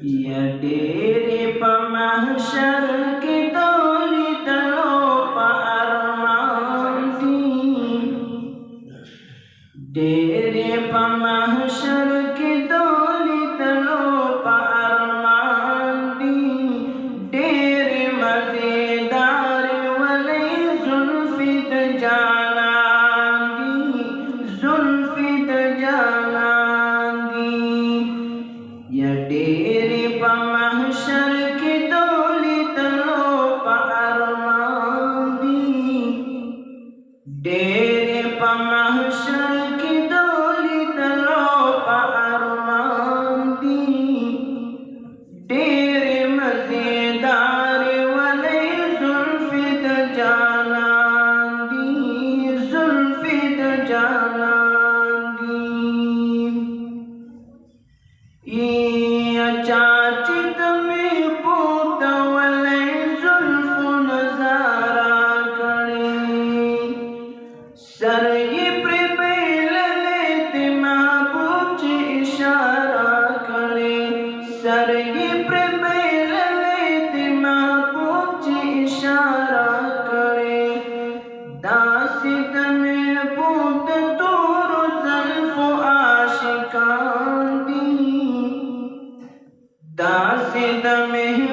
या डेरे पमहशर की डोली तलो पारमान दी डेरे पमहशर की डोली तलो पारमान दी डेरे मजेदार वाले जुल्फित जाना दी जुल्फित जाना दी या डेरे पमहशर की डोली तलो पारमान दी डेरे पमहशर की डोली तलो पारमान दी डेरे मजेदार वाले जुल्फित जाना दी जुल्फित जाना दी चाचित में पूत वाले जुल्फ नजारा करे सर ये प्रेपेल लेते महबूब इशारा करे सर ये प्रेपेल लेते महबूब इशारा करे दासित में पूत तोर जुल्फ आशिकान दी दासित में